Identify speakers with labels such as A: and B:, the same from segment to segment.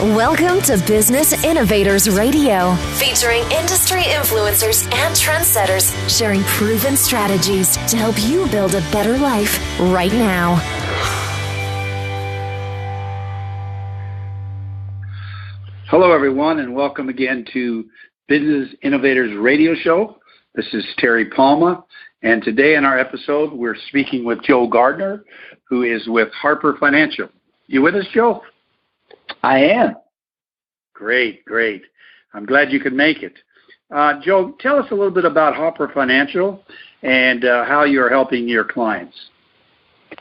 A: Welcome to Business Innovators Radio, featuring industry influencers and trendsetters sharing proven strategies to help you build a better life right now.
B: Hello, everyone, and welcome again to Business Innovators Radio Show. This is Terry Palma, and today in our episode, we're speaking with Joe Gardner, who is with Harper Financial. You with us, Joe?
C: I am.
B: Great. I'm glad you could make it. Joe, tell us a little bit about Harper Financial and how you're helping your clients.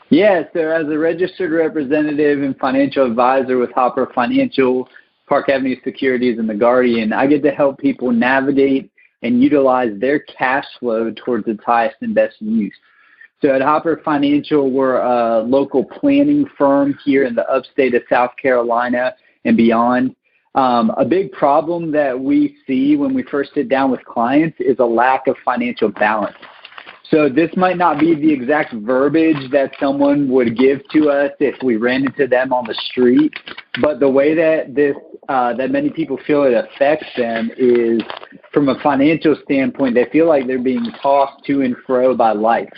C: Yeah, so as a registered representative and financial advisor with Harper Financial, Park Avenue Securities, and The Guardian, I get to help people navigate and utilize their cash flow towards its highest and best use. So at Harper Financial, we're a local planning firm here in the upstate of South Carolina and beyond. A big problem that we see when we first sit down with clients is a lack of financial balance. So this might not be the exact verbiage that someone would give to us if we ran into them on the street, but the way that that many people feel it affects them is, from a financial standpoint, they feel like they're being tossed to and fro by life.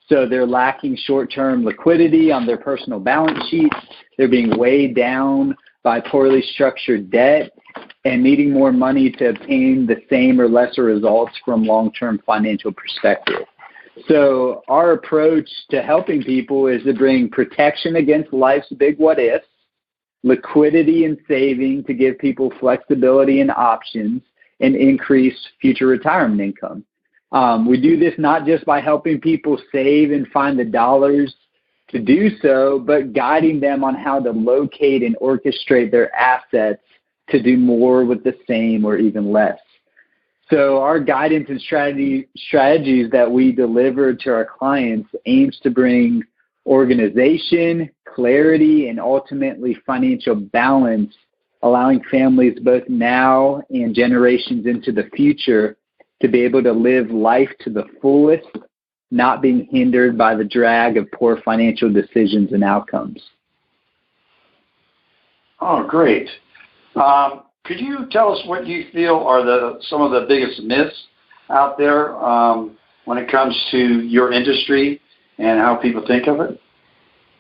C: So they're lacking short-term liquidity on their personal balance sheets. They're being weighed down by poorly structured debt and needing more money to obtain the same or lesser results from long-term financial perspective. So our approach to helping people is to bring protection against life's big what-ifs, liquidity and saving to give people flexibility and options, and increase future retirement income. We do this not just by helping people save and find the dollars to do so, but guiding them on how to locate and orchestrate their assets to do more with the same or even less. So our guidance and strategies that we deliver to our clients aims to bring organization, clarity, and ultimately financial balance, allowing families both now and generations into the future to be able to live life to the fullest, not being hindered by the drag of poor financial decisions and outcomes.
B: Oh, great. Could you tell us what you feel are some of the biggest myths out there when it comes to your industry and how people think of it?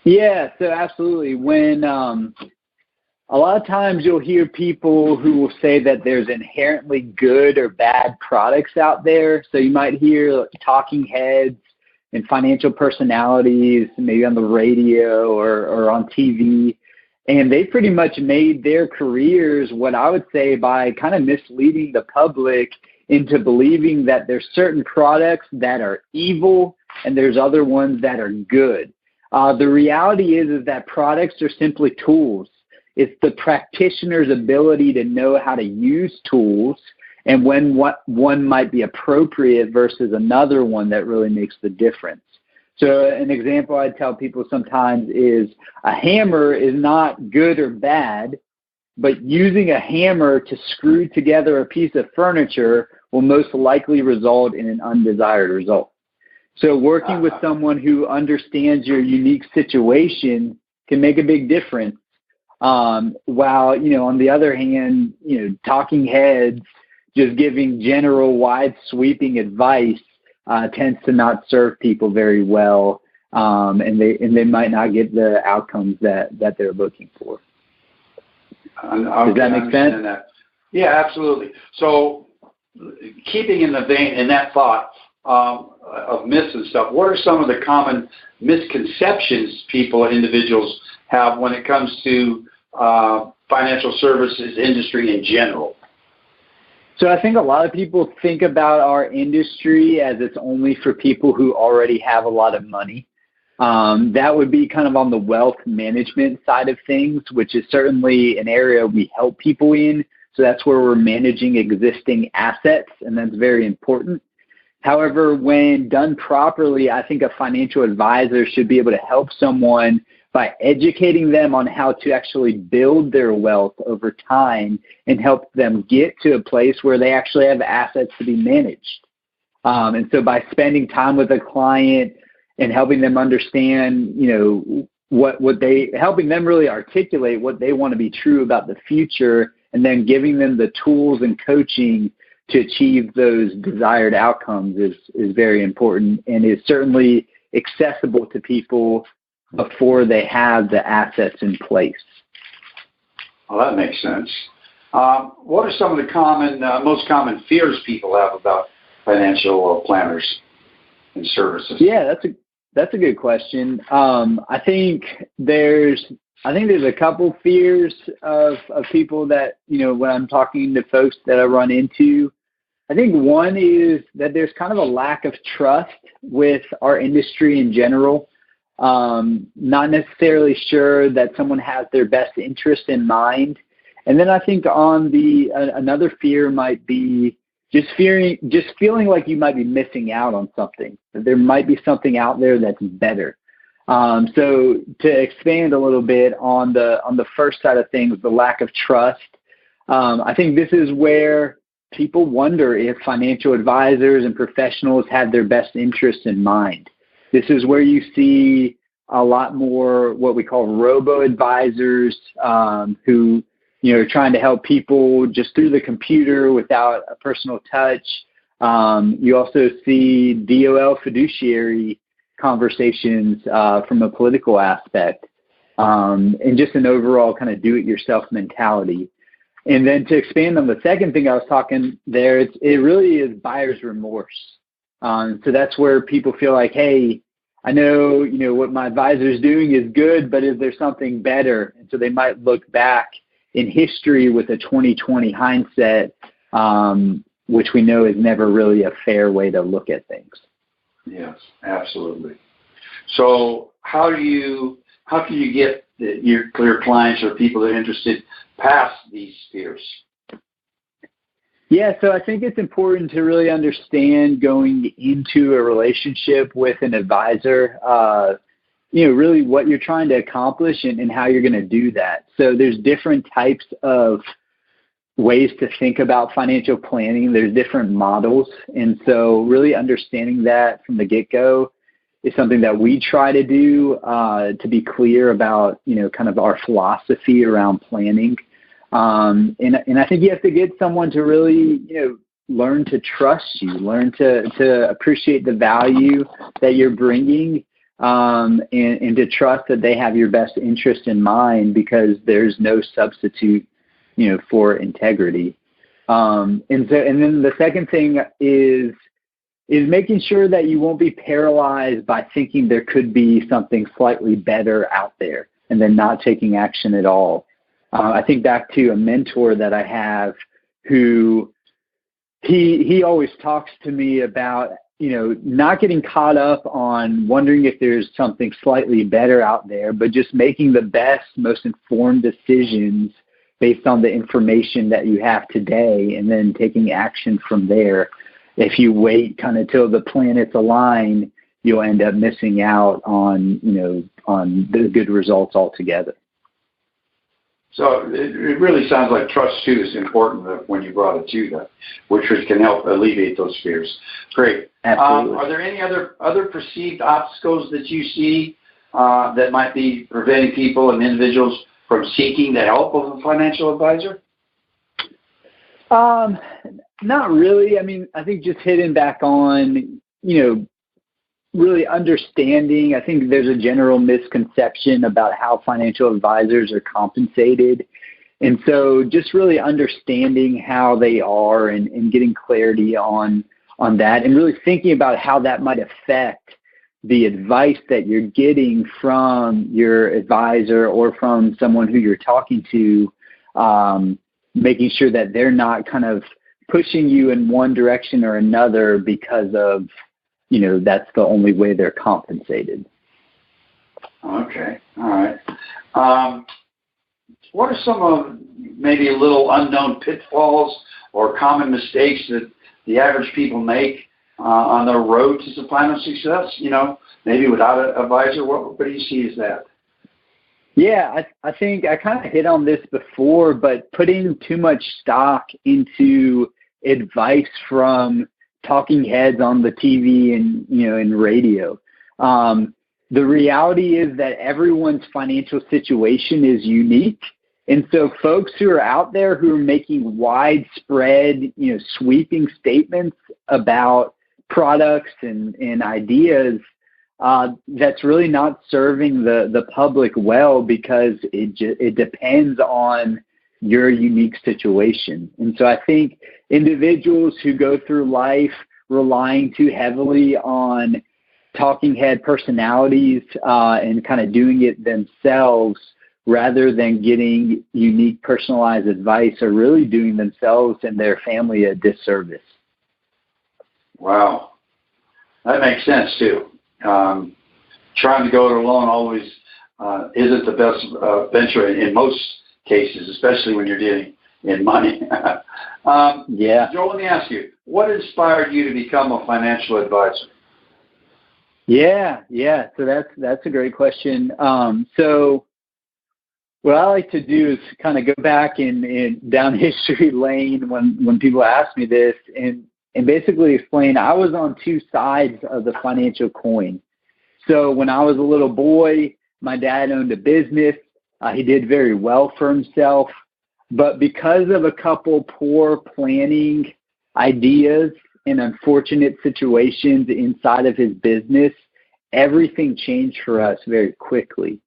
C: Yeah, so absolutely. When a lot of times you'll hear people who will say that there's inherently good or bad products out there. So you might hear talking heads and financial personalities, maybe on the radio or on TV, and they pretty much made their careers, what I would say, by kind of misleading the public into believing that there's certain products that are evil and there's other ones that are good. The reality is that products are simply tools. It's the practitioner's ability to know how to use tools and when one might be appropriate versus another one that really makes the difference. So an example I tell people sometimes is a hammer is not good or bad, but using a hammer to screw together a piece of furniture will most likely result in an undesired result. So working with someone who understands your unique situation can make a big difference. While, on the other hand, talking heads just giving general wide sweeping advice tends to not serve people very well, and they might not get the outcomes that they're looking for. Does that make sense?
B: That. Yeah, absolutely. So keeping in the vein, in that thought of myths and stuff, what are some of the common misconceptions people and individuals have when it comes to financial services industry in general?
C: So I think a lot of people think about our industry as it's only for people who already have a lot of money. That would be kind of on the wealth management side of things, which is certainly an area we help people in. So that's where we're managing existing assets, and that's very important. However, when done properly, I think a financial advisor should be able to help someone by educating them on how to actually build their wealth over time and help them get to a place where they actually have assets to be managed. And so by spending time with a client and helping them understand, helping them really articulate what they want to be true about the future, and then giving them the tools and coaching to achieve those desired outcomes is very important, and is certainly accessible to people before they have the assets in place.
B: Well, that makes sense. What are some of the most common fears people have about financial planners and services?
C: Yeah, that's a good question. I think there's a couple fears of people that, when I'm talking to folks that I run into. I think one is that there's kind of a lack of trust with our industry in general. Not necessarily sure that someone has their best interest in mind. And then I think another fear might be just feeling like you might be missing out on something, that there might be something out there that's better. So to expand a little bit on the first side of things, the lack of trust, I think this is where people wonder if financial advisors and professionals have their best interests in mind. This is where you see a lot more what we call robo-advisors who are trying to help people just through the computer without a personal touch. You also see DOL fiduciary conversations from a political aspect, and just an overall kind of do-it-yourself mentality. And then to expand on the second thing I was talking there, it really is buyer's remorse. So that's where people feel like, hey, I know, what my advisor is doing is good, but is there something better? And so they might look back in history with a 20/20 hindsight, which we know is never really a fair way to look at things.
B: Yes, absolutely. So how can you get your clear clients or people that are interested past these fears?
C: Yeah, so I think it's important to really understand going into a relationship with an advisor, really what you're trying to accomplish and how you're going to do that. So there's different types of ways to think about financial planning. There's different models. And so really understanding that from the get-go is something that we try to do to be clear about, kind of our philosophy around planning. And I think you have to get someone to really, learn to trust you, learn to appreciate the value that you're bringing, and to trust that they have your best interest in mind, because there's no substitute, for integrity. And then the second thing is making sure that you won't be paralyzed by thinking there could be something slightly better out there and then not taking action at all. I think back to a mentor that I have who he always talks to me about, not getting caught up on wondering if there's something slightly better out there, but just making the best, most informed decisions based on the information that you have today, and then taking action from there. If you wait kind of till the planets align, you'll end up missing out on the good results altogether.
B: So it really sounds like trust, too, is important when you brought it to that, which can help alleviate those fears. Great.
C: Absolutely.
B: Are there any other perceived obstacles that you see that might be preventing people and individuals from seeking the help of a financial advisor?
C: Not really. I mean, I think just hitting back on, really understanding. I think there's a general misconception about how financial advisors are compensated. And so just really understanding how they are and getting clarity on that, and really thinking about how that might affect the advice that you're getting from your advisor or from someone who you're talking to, making sure that they're not kind of pushing you in one direction or another because of, that's the only way they're compensated.
B: Okay. All right. What are some of maybe a little unknown pitfalls or common mistakes that the average people make on their road to some financial success? Maybe without an advisor. What do you see as that?
C: Yeah, I think I kind of hit on this before, but putting too much stock into advice from talking heads on the TV and, and radio. the reality is that everyone's financial situation is unique. And so folks who are out there who are making widespread, sweeping statements about products and ideas, that's really not serving the public well, because it depends on your unique situation. And so I think individuals who go through life relying too heavily on talking head personalities and kind of doing it themselves rather than getting unique personalized advice are really doing themselves and their family a disservice.
B: Wow. That makes sense too. Trying to go it alone always isn't the best venture in most cases, especially when you're dealing in money.
C: Yeah.
B: Joel, let me ask you, what inspired you to become a financial advisor?
C: Yeah. So that's a great question. So what I like to do is kind of go back in down history lane when people ask me this and basically explain I was on two sides of the financial coin. So when I was a little boy, my dad owned a business. He did very well for himself. But because of a couple poor planning ideas and unfortunate situations inside of his business, everything changed for us very quickly.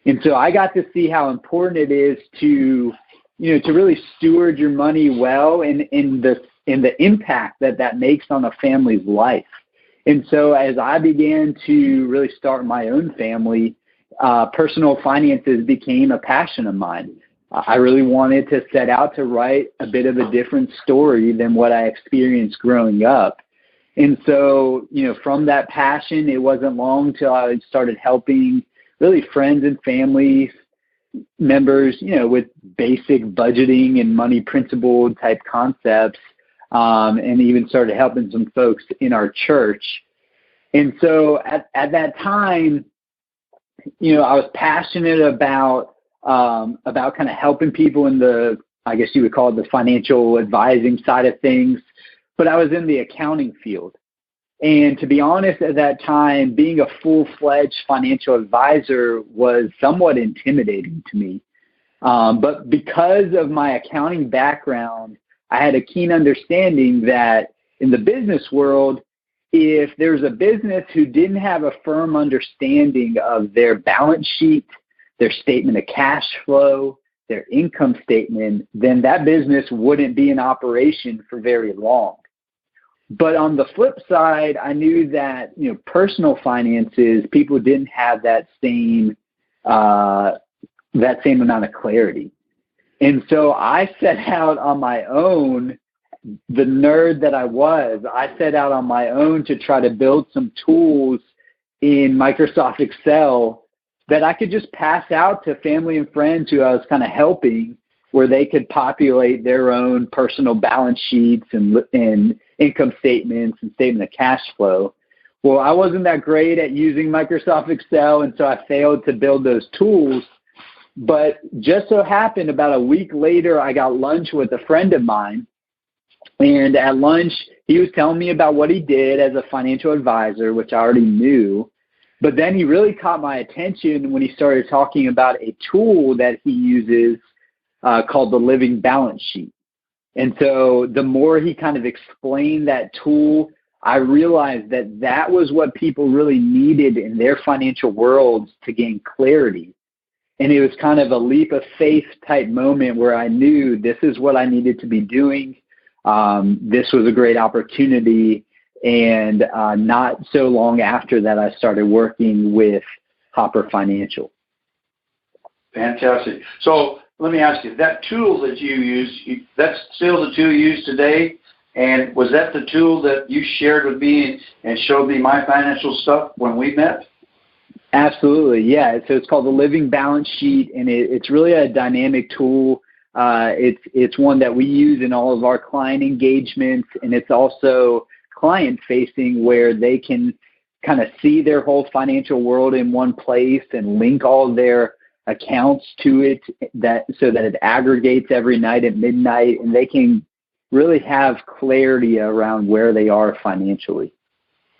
C: And so I got to see how important it is to really steward your money well and the impact that makes on a family's life. And so as I began to really start my own family, personal finances became a passion of mine. I really wanted to set out to write a bit of a different story than what I experienced growing up. And so, from that passion, it wasn't long till I started helping really friends and family members, with basic budgeting and money principle type concepts, and even started helping some folks in our church. And so at that time, I was passionate about kind of helping people in the, I guess you would call it the financial advising side of things, but I was in the accounting field. And to be honest, at that time, being a full-fledged financial advisor was somewhat intimidating to me. But because of my accounting background, I had a keen understanding that in the business world, if there's a business who didn't have a firm understanding of their balance sheet, their statement of cash flow, their income statement, then that business wouldn't be in operation for very long. But on the flip side, I knew that, personal finances, people didn't have that same amount of clarity. And so I set out on my own, the nerd that I was, I set out on my own to try to build some tools in Microsoft Excel that I could just pass out to family and friends who I was kind of helping, where they could populate their own personal balance sheets and income statements and statement of cash flow. Well, I wasn't that great at using Microsoft Excel, and so I failed to build those tools. But just so happened about a week later, I got lunch with a friend of mine. And at lunch, he was telling me about what he did as a financial advisor, which I already knew. But then he really caught my attention when he started talking about a tool that he uses called the living balance sheet. And so the more he kind of explained that tool, I realized that was what people really needed in their financial worlds to gain clarity. And it was kind of a leap of faith type moment where I knew this is what I needed to be doing. This was a great opportunity. And not so long after that, I started working with Hopper Financial.
B: Fantastic. So let me ask you, that tool that you use, that's still the tool you use today? And was that the tool that you shared with me and showed me my financial stuff when we met?
C: Absolutely, yeah. So it's called the Living Balance Sheet, and it's really a dynamic tool. It's one that we use in all of our client engagements, and it's also client-facing where they can kind of see their whole financial world in one place and link all their accounts to it so that it aggregates every night at midnight, and they can really have clarity around where they are financially.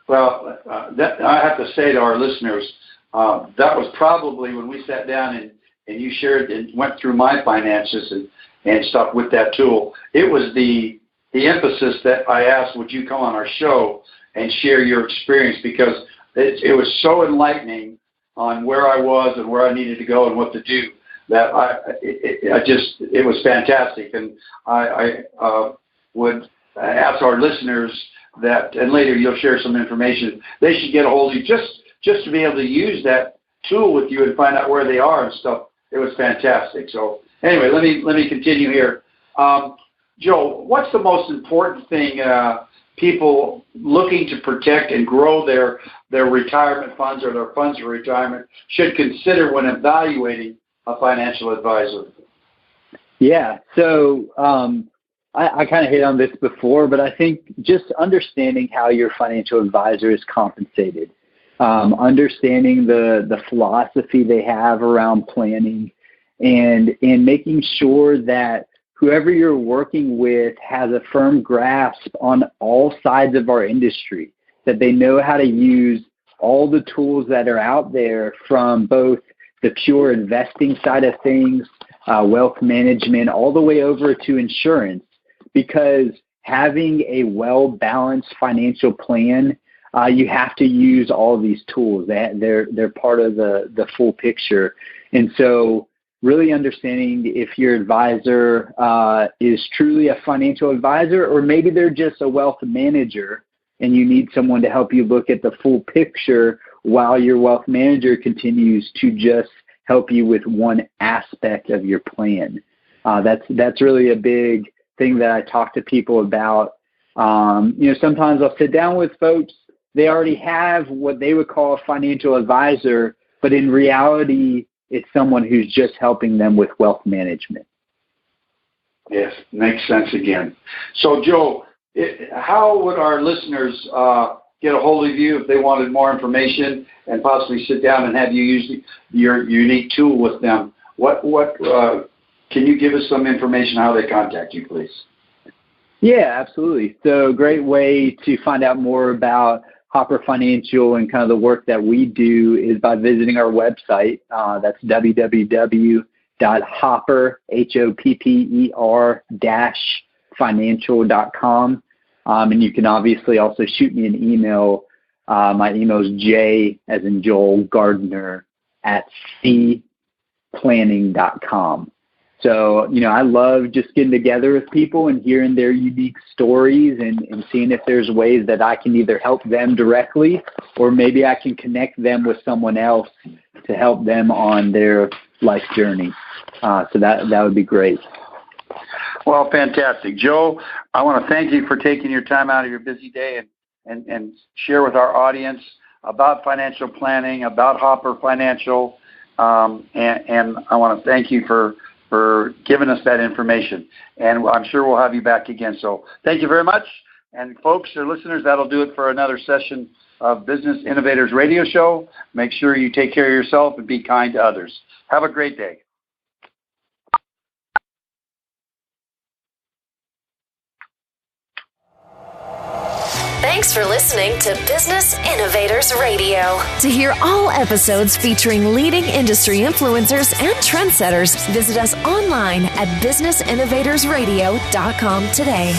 B: Well, I have to say to our listeners, that was probably when we sat down and you shared and went through my finances and stuff with that tool. It was the emphasis that I asked, would you come on our show and share your experience, because it was so enlightening on where I was and where I needed to go and what to do, that it was fantastic. And I would ask our listeners that, and later you'll share some information, they should get a hold of you just to be able to use that tool with you and find out where they are and stuff. It was fantastic. So anyway, let me continue here. Joe, what's the most important thing people looking to protect and grow their retirement funds or their funds for retirement should consider when evaluating a financial advisor?
C: Yeah, so I kind of hit on this before, but I think just understanding how your financial advisor is compensated, understanding the philosophy they have around planning, and making sure that whoever you're working with has a firm grasp on all sides of our industry, that they know how to use all the tools that are out there, from both the pure investing side of things, wealth management, all the way over to insurance, because having a well-balanced financial plan, you have to use all of these tools. They're part of the full picture. And so really understanding if your advisor is truly a financial advisor, or maybe they're just a wealth manager and you need someone to help you look at the full picture while your wealth manager continues to just help you with one aspect of your plan. That's really a big thing that I talk to people about. Sometimes I'll sit down with folks, they already have what they would call a financial advisor, but in reality, it's someone who's just helping them with wealth management.
B: Yes, makes sense again. So, Joe, how would our listeners get a hold of you if they wanted more information and possibly sit down and have you use your unique tool with them? What can you give us some information how they contact you, please?
C: Yeah, absolutely. So, great way to find out more about Hopper Financial and kind of the work that we do is by visiting our website. That's www.hopper, HOPPER-financial.com. And you can obviously also shoot me an email. My email is J as in Joel Gardner @cplanning.com. So, I love just getting together with people and hearing their unique stories and seeing if there's ways that I can either help them directly, or maybe I can connect them with someone else to help them on their life journey. So that would be great.
B: Well, fantastic. Joe, I want to thank you for taking your time out of your busy day and share with our audience about financial planning, about Hopper Financial, and I want to thank you for giving us that information. And I'm sure we'll have you back again. So thank you very much. And folks or listeners, that'll do it for another session of Business Innovators Radio Show. Make sure you take care of yourself and be kind to others. Have a great day.
A: Thanks for listening to Business Innovators Radio. To hear all episodes featuring leading industry influencers and trendsetters, visit us online at businessinnovatorsradio.com today.